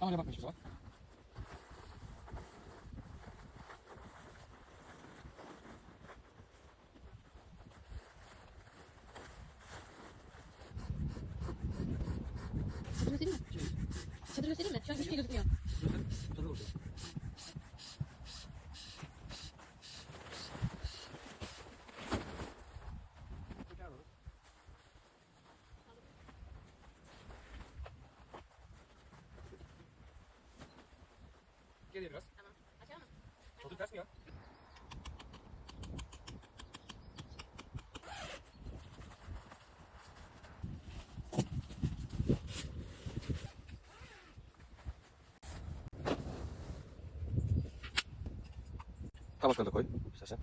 Kameraya bakma hiçbir zaman. Çadır göstereyim mi? Çadır göstereyim mi? Şu an hiçbir şey gözükmüyor. Çadır orada. Geriye biraz. Tamam. Aşağı mı? Çadır ters mi ya? Tam aşağıda koy istersen.